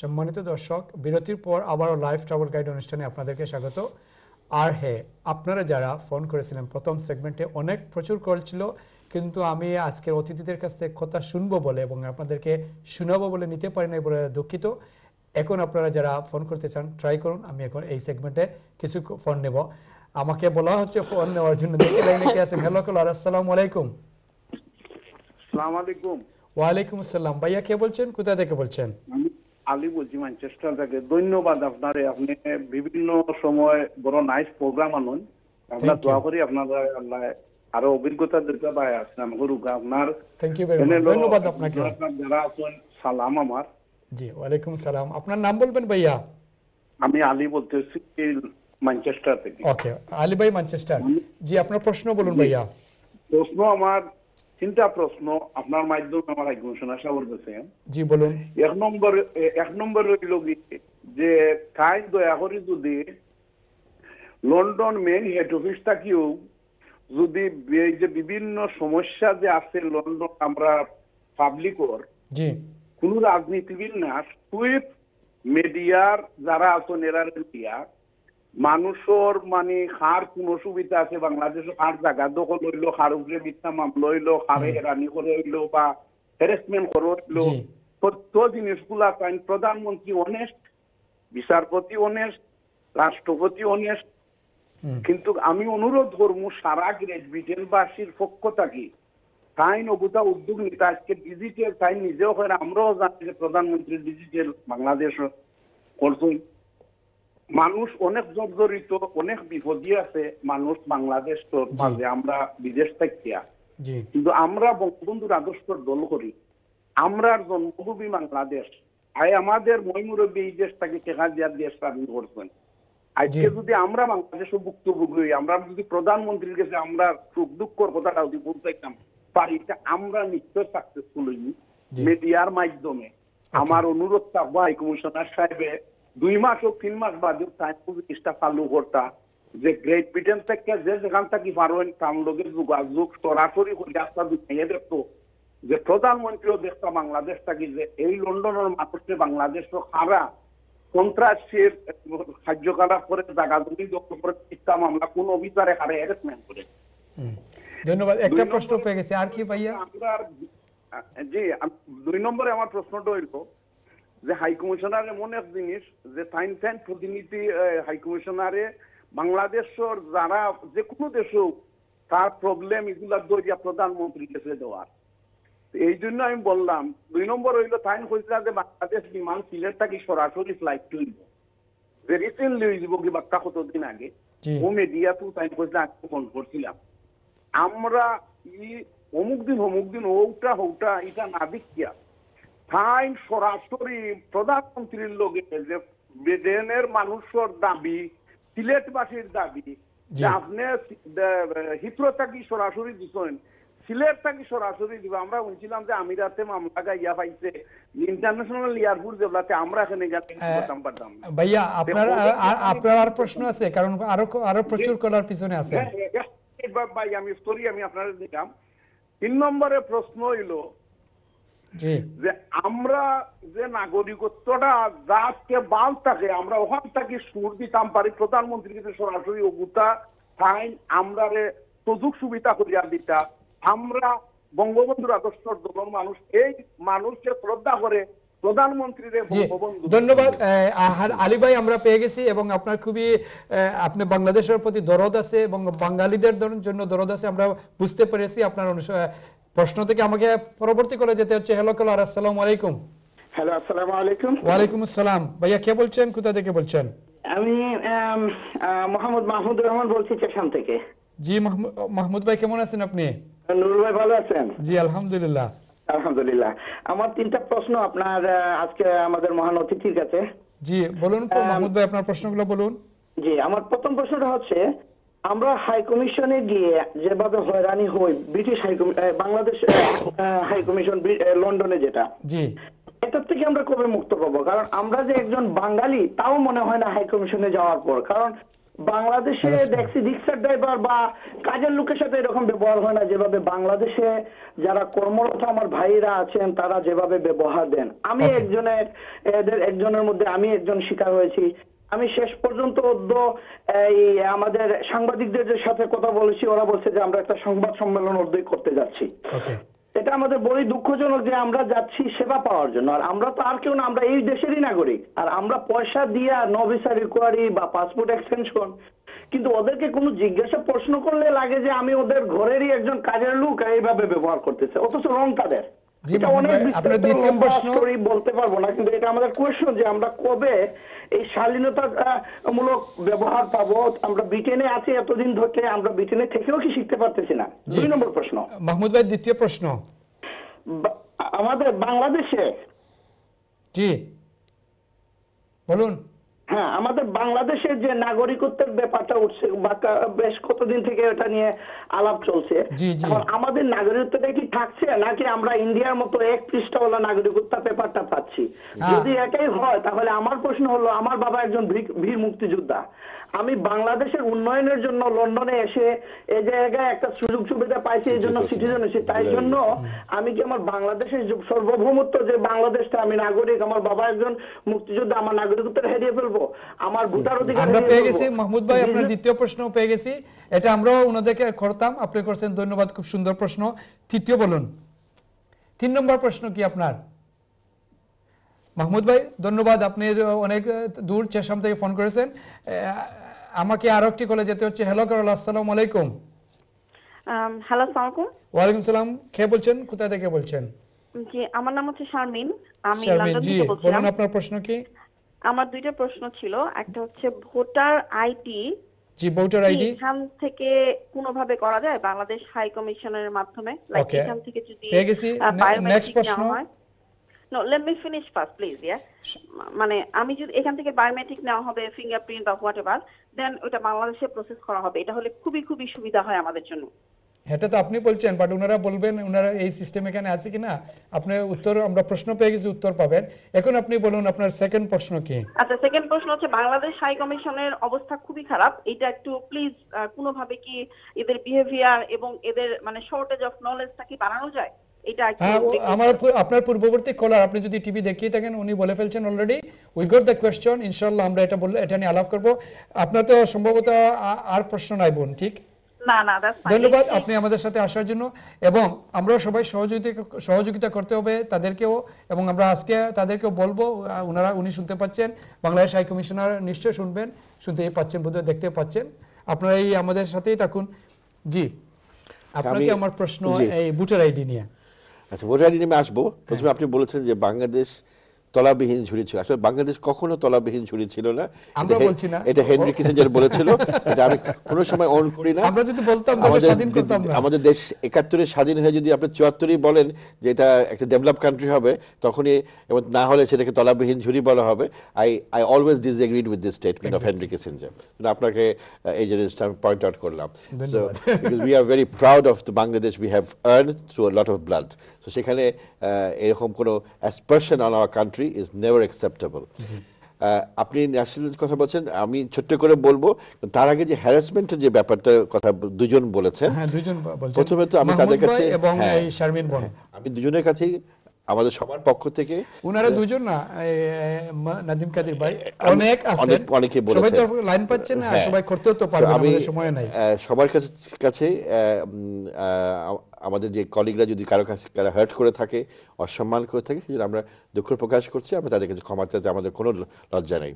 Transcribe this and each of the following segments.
সম্মানিত দর্শক, বিরতির পর আবারও লাইভ ট্রাভেল গাইড অনুষ্ঠানে আপনাদেরকে স্বাগত। আর হ্যাঁ, আপনারা যারা ফোন করেছিলেন প্রথম সেগমেন্টে অনেক প্রচুর কল ছিল, কিন্তু আমি আজকের অতিথিদের কাছ থেকে কথা শুনবো বলে এবং আপনাদেরকে শোনাবো বলে নিতে পারি না বলে দুঃখিত। এখন আপনারা যারা ফোন করতে চান ট্রাই করুন। আমি এখন এই সেগমেন্টে কিছু ফোন নেব। আমাকে বলা হচ্ছে ফোন নেওয়ার জন্য। দেখি লাইনে কে আছেন। হ্যালো কলার, আসসালামু আলাইকুম। আসসালামু আলাইকুম। ওয়ালাইকুম আসসালাম। ভাইয়া কে বলছেন, কোথা থেকে বলছেন? আমি আলী বলছি ম্যানচেস্টার থেকে। ধন্যবাদ আপনারে, আপনি বিভিন্ন সময় বড় নাইস প্রোগ্রাম আনুন। আমরা দোয়া করি আপনারা আল্লাহ আরো অভিজ্ঞতা দিতে পারে আসলাম করুক আপনার। থ্যাংক ইউ ভেরি মাচ, ধন্যবাদ আপনাকে। যারা আছেন সালাম আমার। জি ওয়ালাইকুম সালাম। আপনার নাম বলবেন ভাইয়া? আমি আলী বলতেছি ম্যানচেস্টার থেকে। ওকে, আলী ভাই ম্যানচেস্টার। জি আপনার প্রশ্ন বলুন ভাইয়া। প্রশ্ন আমার তিনটা প্রশ্ন আপনার মাধ্যমে আমার কমিশনার সাহেবের কাছে। জি বলুন। এক নম্বর হইল যে কাই দয়া করে যদি লন্ডন মেইন হেড অফিস থাকিও যদি এই যে বিভিন্ন সমস্যা যে আছে লন্ডন আমরা পাবলিকর, জি কোন রাজনীতিবিদ না, সুইফট মিডিয়ার যারা আছেন এরা দিয়া মানুষের মানে হার কোন সুবিধা আছে বাংলাদেশে, হার জায়গা দখল হইলো, হার উপরে মিথ্যা মামলা হইলো, হারে হেরানি করে হইলো বা হ্যারাসমেন্ট করে হইলো, সত্য জিনিসগুলা পাইন প্রধানমন্ত্রী অনেস্ট, বিচারপতি অনেস্ট, রাষ্ট্রপতি অনেস্ট। কিন্তু আমি অনুরোধ করবো সারা গ্রেট ব্রিটেনবাসীর পক্ষ থাকি তাই নবুতা উদ্যোগ নিতে আজকে ডিজিটাল তাই নিজেও হয়, আমরাও জানি যে প্রধানমন্ত্রী ডিজিটাল বাংলাদেশ করছেন। মানুষ অনেক জর্জরিত, অনেক বিপদী আছে মানুষ বাংলাদেশ মাঝে, আমরা বিদেশ থাকিয়া। কিন্তু আমরা বঙ্গবন্ধুর আদর্শের দল করি, আমরা জন্মভূমি বাংলাদেশ। আমাদের ময়মুরব্বী এই দেশটাকে টেকা দেওয়ার দেশ স্বাধীন করছেন। আজকে যদি আমরা বাংলাদেশে ভুক্তভোগী হই, আমরা যদি প্রধানমন্ত্রীর কাছে আমরা সুখ দুঃখর কথাটা যদি বলতে পারি, আমরা নিশ্চয় সাকসেসফুল হইনি মিডিয়ার মাধ্যমে। আমার অনুরোধ থাকবো হাই কমিশনার সাহেবে 2 মাস ও 3 মাস বাদে জিনিসটা চালু করতা যে গ্রেট ব্রিটেন থেকে যে যেখান থেকে পারেন তার লোকের যোগাযোগ সরাসরি করে রাস্তা দুনিয়ে দেখতো যে প্রধানমন্ত্রীও দেখতো বাংলাদেশ থাকি যে এই লন্ডনের মানুষকে বাংলাদেশ হারা সন্ত্রাসের কার্যকলাপ করে জায়গা জমি দখল করে মিথ্যা মামলা কোন অফিসারে হারে হ্যারাসমেন্ট করে। ধন্যবাদ। একটা প্রশ্ন পেয়ে গেছে, আর কি ভাইয়া? জি 2 নম্বরে আমার প্রশ্নটা হইল যে হাই কমিশনার এমন এক জিনিস যে টাইম প্রতিনিধি হাই কমিশনারে বাংলাদেশের যারা যে কোনো দেশেও তার প্রবলেম এগুলা দরিয়া প্রধানমন্ত্রীর কাছে দেওয়ার। এই জন্য আমি বললাম 2 নম্বর হইলো টাইম হয়েছিল যে বাংলাদেশ বিমান সিলেট থাকি সরাসরি ফ্লাইট তুলব, যে রিসেন্টলি হয়ে যাব কি বাক্কা কতদিন আগে ও মিডিয়া তো টাইম হয়েছিল, আমি ফোন করছিলাম আমরা অমুক দিন ওটা এটা না দেখিয়া টাইম সরাসরি প্রধানমন্ত্রীর লোকে যে ব্রিটেনের মানুষের দাবি, সিলেটবাসীর দাবি যে আপনি হিথ্রো থাকি সরাসরি দিচ্ছেন, সিলেট থাকি সরাসরি দিব। আমরা বলছিলাম যে আমিরাতে মামলা গাইয়া পাইছে ইন্টারন্যাশনাল এয়ারপোর্ট যেগুলাতে আমরা এখানে গেলাম পারতাম না। ভাইয়া আপনার আর প্রশ্ন আছে? কারণ আরো প্রচুর কলার পিছনে আছে। ভাই আমি আপনাদের দিলাম। 3 নম্বরে প্রশ্ন হইলো যে আমরা যে নাগরিকত্বটা যাকে বাল থাকে আমরা ওখান থেকে সুর দিতাম পারি প্রধানমন্ত্রীকে সরাসরি অগুতা ফাইন আমরা সুযোগ সুবিধা করিয়া দিতা। আমরা বঙ্গবন্ধুর আদর্শের দলের মানুষ, এই মানুষকে শ্রদ্ধা করে প্রধানমন্ত্রীর বঙ্গবন্ধু। ধন্যবাদ আলী ভাই, আমরা পেয়ে গেছি এবং আপনার খুবই আপনি বাংলাদেশের প্রতি দরদ আছে এবং বাঙালিদের জন্য দরদ আছে, আমরা বুঝতে পেরেছি। আপনার প্রশ্ন থেকে আমাকে পরবর্তী করে যেতে হচ্ছে। হ্যালো কলার, আসসালামু আলাইকুম। হ্যালো আসসালামু আলাইকুম। ওয়ালাইকুম আসসালাম। ভাইয়া কে বলছেন, কোথা থেকে বলছেন? আমি মোহাম্মদ মাহমুদুর রহমান বলছি চেশাম থেকে। জি মাহমুদ ভাই, কেমন আছেন আপনি? নুরুল ভাই ভালো আছেন? জি আলহামদুলিল্লাহ। আলহামদুলিল্লাহ। আমার 3টা প্রশ্ন আপনার আজকে আমাদের মহান অতিথির কাছে। জি বলুন মাহমুদ ভাই, আপনার প্রশ্নগুলো বলুন। জি আমার প্রথম প্রশ্নটা হচ্ছে, আমরা হাই কমিশনে গিয়ে যেভাবে হয়রানি হই ব্রিটিশ বাংলাদেশ হাই কমিশন লন্ডনে যেটা, জি এটার থেকে আমরা কবে মুক্ত পাবো? কারণ আমরা যে একজন বাঙালি তাও মনে হয় না হাই কমিশনে যাওয়ার পর, কারণ বাংলাদেশে দেখছি রিক্সার ড্রাইভার বা কাজের লোকের সাথে এরকম ব্যবহার হয় না যেভাবে বাংলাদেশে যারা কর্মরত আমার ভাইরা আছেন তারা যেভাবে ব্যবহার দেন। আমি একজনের মধ্যে আমি একজন শিকার হয়েছি। আমি শেষ পর্যন্ত এই আমাদের সাংবাদিকদের সাথে কথা বলেছি, ওরা বলছে যে আমরা একটা সংবাদ সম্মেলন করতে যাচ্ছি। এটা আমাদের বড়ই দুঃখজনক যে আমরা যাচ্ছি সেবা পাওয়ার জন্য, আর আমরা তো আর কেউ না, আমরা এই দেশেরই নাগরিক, আর আমরা পয়সা দিয়ে নো ভিসা রিকোয়ারি বা পাসপোর্ট এক্সটেনশন, কিন্তু ওদেরকে কোনো জিজ্ঞাসা প্রশ্ন করলে লাগে যে আমি ওদের ঘরেরই একজন কাজের লোক, এইভাবে ব্যবহার করতেছে, অথচ রং তাদের। এটা অনেক স্টোরি বলতে পারবো না, কিন্তু এটা আমাদের কোয়েশ্চন যে আমরা কবে এই শালীনতামূলক ব্যবহার পাবো। আমরা ব্রিটেনে আছি এতদিন ধরে, আমরা ব্রিটেনে থেকেও কি শিখতে পারতেছি না? 2 নম্বর প্রশ্ন। মাহমুদ ভাই, দ্বিতীয় প্রশ্ন। আমাদের বাংলাদেশে, জি বলুন। হ্যাঁ, আমাদের বাংলাদেশের যে নাগরিকত্বের ব্যাপারটা উঠছে, বেশ কতদিন থেকে এটা নিয়ে আলাপ চলছে। আমাদের নাগরিকত্বটা কি থাকছে, নাকি আমরা ইন্ডিয়ার মতো এক পৃষ্ঠাওয়ালা নাগরিকত্ব পেপারটা পাচ্ছি? যদি এটাই হয় তাহলে আমার প্রশ্ন হলো, আমার বাবা একজন বীর মুক্তিযোদ্ধা, আমি বাংলাদেশের উন্নয়নের জন্য লন্ডনে এসে এই জায়গায় একটা সুযোগ সুবিধা পাইছি, এই জন্য সিটিজেন হয়েছি, তাই জন্য আমি কি আমার বাংলাদেশের সার্বভৌমত্ব, যে বাংলাদেশটা আমি নাগরিক, আমার বাবা একজন মুক্তিযোদ্ধা, আমার নাগরিকত্ব হারিয়ে ফেলবো, আমার ভোটার অধিকার? আমরা পেয়ে গেছি মাহমুদ ভাই, আপনার দ্বিতীয় প্রশ্ন পেয়ে গেছি, এটা আমরাও ওনাদেরকে করতাম, আপনি করছেন, ধন্যবাদ, খুব সুন্দর প্রশ্ন। তৃতীয় বলুন, 3 নম্বর প্রশ্ন কি আপনার? মাহমুদ ভাই ধন্যবাদ, আপনি অনেক দূর চেশাম থেকে ফোন করেছেন। আমাকে আরো একটি কলে যেতে হচ্ছে। হ্যালো করল, আসসালামু আলাইকুম। হ্যালো, আসসালামু আলাইকুম। ওয়ালাইকুম সালাম, কে বলছেন, কোথা থেকে বলছেন? জি, আমার নাম হচ্ছে শারমিন, আমি শারমিন লন্ডন জি, থেকে বলছিলাম। বলুন আপনার প্রশ্ন কি? আমার 2টা প্রশ্ন ছিল, একটা হচ্ছে ভোটার আইডি, জি ভোটার আইডি এখান থেকে কোনোভাবে করা যায় বাংলাদেশ হাই কমিশনের মাধ্যমে? লাইক এখান থেকে যদি পেয়ে গেছি। নেক্সট প্রশ্ন। No, let me finish first, please. Yeah, মানে আমি যদি এখান থেকে বায়োমেট্রিক নেওয়া হবে, ফিঙ্গারপ্রিন্ট বা হোয়াটএভার, দেন ওটা বাংলাদেশে প্রসেস করা হবে, এটা হলে খুবই খুবই সুবিধা হয় আমাদের জন্য। এটা তো আপনি বলছেন, বাট ওনারা বলবেন ওনারা এই সিস্টেম এখানে আছে কিনা। আপনি উত্তর, আমরা প্রশ্ন পেয়ে গেছি, উত্তর পাবেন। এখন আপনি বলুন আপনার সেকেন্ড প্রশ্ন কি? আচ্ছা, সেকেন্ড প্রশ্ন হচ্ছে বাংলাদেশ হাই কমিশনের অবস্থা খুবই খারাপ, এটা একটু প্লিজ কোনোভাবে কি এদের বিহেভিয়ার এবং এদের মানে শর্টেজ অফ নলেজটা কি বাড়ানো যায়? এটা আমার আপনার পূর্ববর্তী কলার, আপনি যদি টিভি দেখিয়ে থাকেন, উনি বলে ফেলছেন already. We got the question, ইনশাআল্লাহ আমরা এটা বললে এটা নিয়ে আলাপ করব। আপনার তো সম্ভবত আর প্রশ্ন নাই বোন, ঠিক? না না, ধন্যবাদ আপনি আমাদের সাথে আসার জন্য, এবং আমরা সবাই সহযোগিতা করতে হবে তাদেরকেও, এবং আমরা আজকে তাদেরকেও বলবো, উনি শুনতে পাচ্ছেন, বাংলাদেশ হাই কমিশনার নিশ্চয় শুনবেন, শুনতেই পাচ্ছেন, বোধহয় দেখতে পাচ্ছেন। আপনারা এই আমাদের সাথেই থাকুন। জি, আপনাকে আমার প্রশ্ন এই ভোটার আইডি নিয়ে। আচ্ছা, ভোটার আইডি নিয়ে আসবো। প্রথমে আপনি বলেছেন যে বাংলাদেশ তলাবিহীন ঝুড়ি ছিল। আসলে বাংলাদেশ কখনো তলাবিহীন ঝুড়ি ছিল না, আমরা বলছি না, এটা হেনরি কিসিঞ্জার বলেছিল। এটা আমি কোনো সময় অন করি না। আমরা যদি বলতাম তাহলে স্বাধীন করতাম না। আমাদের দেশ 71-এ স্বাধীন হয়ে যদি আপনি 74-ই বলেন যে এটা একটা ডেভেলপ কান্ট্রি হবে, তখনই, এবং না হলে সেটাকে তলাবিহীন ঝুড়ি বলা হবে। I always disagreed with this statement of Henry Kissinger. আপনাকে এই জিনিসটা আমি পয়েন্ট আউট করলাম। So because we are very proud of the Bangladesh we have earned through a lot of blood. So সেখানে এরকম কোনো aspersion on our country is never acceptable. আপনি ন্যাশনালিটির কথা বলছেন, আমি ছোট্ট করে বলবো, তার আগে যে হ্যারাসমেন্টের যে ব্যাপারটার কথা দুজন বলেছেন, প্রথমে তো আমি তাদের কাছে, আমি দুজনের কাছেই আমাদের সবার পক্ষ থেকে, উনারা দুজন না, নাদিম কাদির ভাই অনেক আছে, অনেকে বলেছেন, সবাই তো লাইন পাচ্ছে না, সবাই করতেও তো পারবে না, আমাদের সময় নাই। সবার কাছে আমাদের যে কলিগরা যদি কারো কাছে হার্ট করে থাকে, অসম্মান করে থাকে, সেজন্য আমরা দুঃখ প্রকাশ করছি, আমরা তাদের কাছে ক্ষমা চাইতে আমাদের কোনো লজ্জা নেই।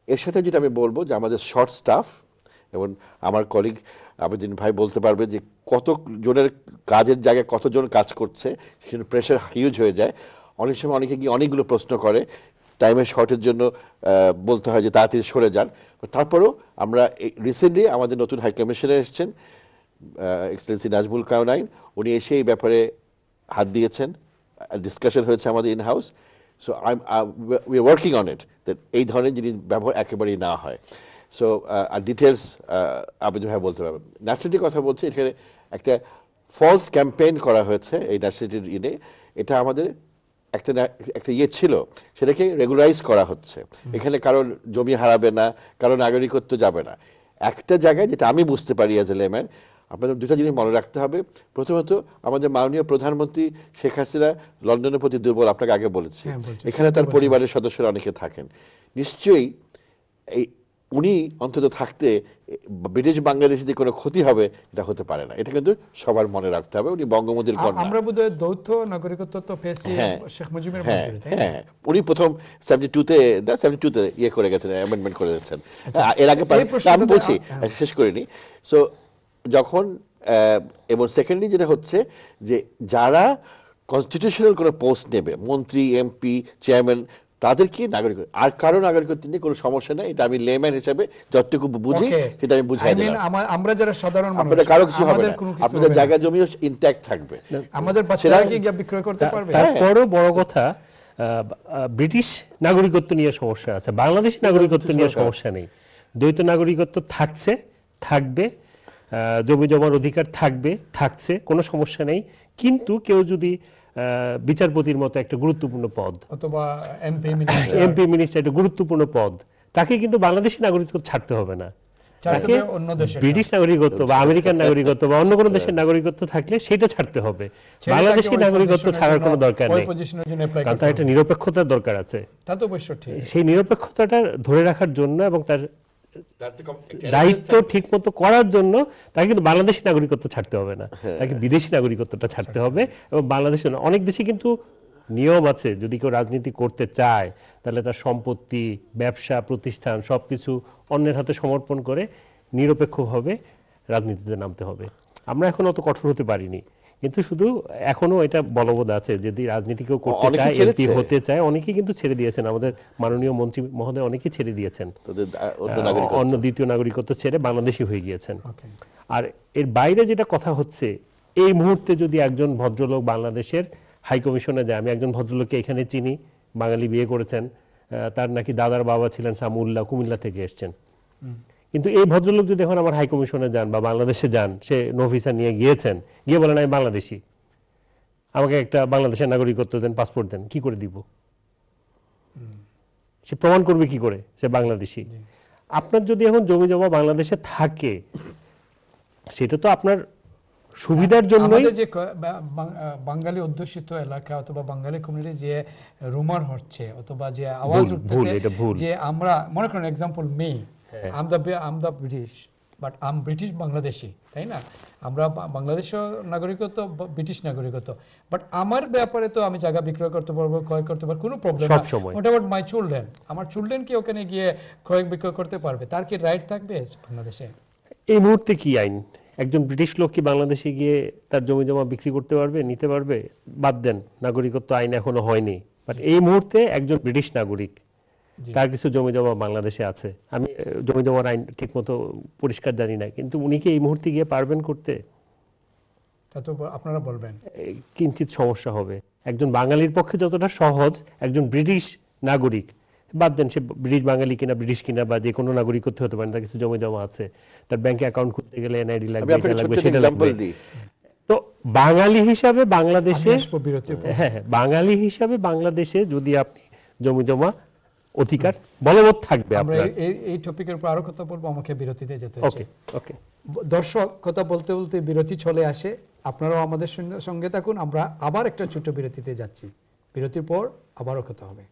এর সাথে যেটা আমি বলবো যে আমাদের শর্ট স্টাফ, এবং আমার কলিগ আবেদিন ভাই বলতে পারবে যে কত জনের কাজের জায়গায় কতজন কাজ করছে, সেখানে প্রেশার হিউজ হয়ে যায়। অনেক সময় অনেকে গিয়ে অনেকগুলো প্রশ্ন করে, টাইমের শর্টের জন্য বলতে হয় যে তাড়াতাড়ি সরে যান। তারপরেও আমরা রিসেন্টলি আমাদের নতুন হাই কমিশনার এসেছেন, এক্সেলেন্সি নাজমুল কাওনাইন, উনি এসে এই ব্যাপারে হাত দিয়েছেন, ডিসকাশন হয়েছে আমাদের in house. So we are working on it, that এই ধরনের জিনিস ব্যবহার একেবারেই না হয়। সো আর ডিটেলস আবেদন ভাই বলতে পারবেন। ন্যাশনালিটির কথা বলছি, এখানে একটা ফলস ক্যাম্পেইন করা হয়েছে এই ন্যাশনালিটির ইনে। এটা আমাদের একটা ইয়ে ছিল, সেটাকে রেগুলারাইজ করা হচ্ছে। এখানে কারোর জমি হারাবে না, কারো নাগরিকত্ব যাবে না। একটা জায়গায় যেটা আমি বুঝতে পারি অ্যাজ এ লেম্যান, আপনাদের দুটা জিনিস মনে রাখতে হবে। প্রথমত, আমাদের মাননীয় প্রধানমন্ত্রী শেখ হাসিনা লন্ডনের প্রতি দুর্বল, আপনাকে আগে বলেছি। এখানে তার পরিবারের সদস্যরা অনেকে থাকেন। নিশ্চয়ই এই উনি অন্তত থাকতে ব্রিটিশ বাংলাদেশিদের কোনো ক্ষতি হবে এটা হতে পারে না, এটা কিন্তু সবার মনে রাখতে হবে। উনি বঙ্গবন্ধুর কন্যা। আমরা বোধহয় যৌথ নাগরিকত্ব তো পেয়েছি শেখ মুজিবের মন্ত্রী, তাই না? উনি প্রথম 72-তে ইয়ে করে গেছেন, অ্যামেন্ডমেন্ট করে গেছেন। এর আগে আমি বলছি, শেষ করিনি। সো যখন এবং সেকেন্ডলি যেটা হচ্ছে যে যারা কনস্টিটিউশনাল কোনো পোস্ট নেবে, মন্ত্রী, এমপি, চেয়ারম্যান, তাদেরকে নাগরিক, আর কারো নাগরিকত্ব নিয়ে কোনো সমস্যা নেই। এটা আমি লেম্যান হিসেবে যতটুকু বুঝি সেটা আমি বুঝাই দিলাম। আমরা যারা সাধারণ মানুষ, আপনাদের কারো কিছু হবে না, আপনাদের জায়গা জমিও ইনট্যাক্ট থাকবে। আমাদের বাচ্চারা কি গিয়ে বিক্রয় করতে পারবে? তারপরও বড় কথা, ব্রিটিশ নাগরিকত্ব নিয়ে সমস্যা আছে, বাংলাদেশি নাগরিকত্ব নিয়ে সমস্যা নেই। দ্বৈত নাগরিকত্ব থাকবে, জমি জমার অধিকার থাকছে, কোনো সমস্যা নেই। কিন্তু কেউ যদি বিচারপতির মতো একটা গুরুত্বপূর্ণ পদ অথবা এমপি মিনিস্টার একটা গুরুত্বপূর্ণ পদ, তাকে কিন্তু বাংলাদেশি নাগরিকত্ব ছাড়তে হবে না। তাকে ব্রিটিশ নাগরিকত্ব বা আমেরিকান নাগরিকত্ব বা অন্য কোনো দেশের নাগরিকত্ব থাকলে সেটা ছাড়তে হবে। বাংলাদেশি নাগরিকত্ব ছাড়ার কোনো দরকার নেই, কারণ তার একটা নিরপেক্ষতার দরকার আছে। সেই নিরপেক্ষতাটা ধরে রাখার জন্য এবং তার দায়িত্ব ঠিক মতো করার জন্য তাকে কিন্তু বাংলাদেশি নাগরিকত্ব ছাড়তে হবে না, তাকে বিদেশি নাগরিকত্বটা ছাড়তে হবে। এবং বাংলাদেশে অনেক দেশে কিন্তু নিয়ম আছে, যদি কেউ রাজনীতি করতে চায় তাহলে তার সম্পত্তি, ব্যবসা প্রতিষ্ঠান সবকিছু অন্যের হাতে সমর্পণ করে নিরপেক্ষভাবে রাজনীতিতে নামতে হবে। আমরা এখন অত কঠোর হতে পারিনি, কিন্তু শুধু এখনো এটা বলবৎ আছে, যদি রাজনীতি কেউ করতে চায়, এমপি হতে চায়, অনেকেই কিন্তু ছেড়ে দিয়েছেন। আমাদের মাননীয় মন্ত্রী মহোদয় অনেকেই ছেড়ে দিয়েছেন, অন্য দ্বিতীয় নাগরিকত্ব ছেড়ে বাংলাদেশি হয়ে গিয়েছেন। আর এর বাইরে যেটা কথা হচ্ছে, এই মুহূর্তে যদি একজন ভদ্রলোক বাংলাদেশের হাই কমিশনে যায়, আমি একজন ভদ্রলোককে এখানে চিনি, বাঙালি, বিয়ে করেছেন, তার নাকি দাদার বাবা ছিলেন সামুল্লাহ, কুমিল্লা থেকে এসছেন। কিন্তু এই ভদ্রলোক যদি এখন আমার হাই কমিশনে যান বা বাংলাদেশে যান, সে নো ভিসা নিয়ে গিয়েছেন, গিয়ে বলেন আমি বাংলাদেশি, আমাকে একটা বাংলাদেশের নাগরিকত্ব দেন, পাসপোর্ট দেন, কি করে দিব? সে প্রমাণ করবে কি করে সে বাংলাদেশি? আপনার যদি এখন জমি জমা বাংলাদেশে থাকে, সেটা তো আপনার সুবিধার জন্যই। যে বাঙালি অধ্যুষিত এলাকা অথবা বাঙালি কমিউনিটি যে রুমার হচ্ছে অথবা যে আওয়াজ উঠতেছে যে আমরা মনে করেন example am the British but am British Bangladeshi, তাই না? আমরা বাংলাদেশের নাগরিকত্ব, ব্রিটিশ নাগরিকত্ব, বাট আমার ব্যাপারে তো আমি জায়গা বিক্রয় করতে পারবো, ক্রয় করতে পারবো, কোনো প্রবলেম না। What about my children? আমার চিলড্রেন কি ওখানে গিয়ে ক্রয় বিক্রয় করতে পারবে? তার কি রাইট থাকবে বাংলাদেশে? এই মুহূর্তে কি আইন? একজন ব্রিটিশ লোক কি বাংলাদেশে গিয়ে তার জমি জমা বিক্রি করতে পারবে, নিতে পারবে? বাদ দেন, নাগরিকত্ব আইন এখনো হয়নি, বাট এই মুহূর্তে একজন ব্রিটিশ নাগরিক, তার কিছু জমি জমা বাংলাদেশে আছে। আমি জমি জমার আইন ঠিক মতো পরিষ্কার জানি না, কিন্তু উনি কি এই মুহূর্তে গিয়ে পারবেন করতে? তা তো আপনারা বলবেন কিঞ্চিত সমস্যা হবে। একজন বাঙালির পক্ষে যতটা সহজ, একজন ব্রিটিশ নাগরিক, বাদ দেন সে ব্রিটিশ বাঙালি কিনা, ব্রিটিশ কিনা বা যে কোনো নাগরিকত্ব হতে পারে, তার কিছু জমি জমা আছে, তার ব্যাংকে অ্যাকাউন্ট খুলতে গেলে এনআইডি লাগবে, সেটা লাগবে। তো বাঙালি হিসাবে বাংলাদেশে, বাঙালি হিসাবে বাংলাদেশে যদি আপনি জমি জমা অধিকার বলবৎ থাকবে। আমরা এই টপিকের উপর আরো কথা বলবো, আমাকে বিরতিতে যেতে হচ্ছে। ওকে দর্শক, কথা বলতে বলতে বিরতি চলে আসে, আপনারাও আমাদের সঙ্গে থাকুন। আমরা আবার একটা ছোট বিরতিতে যাচ্ছি, বিরতির পর আবারও কথা হবে।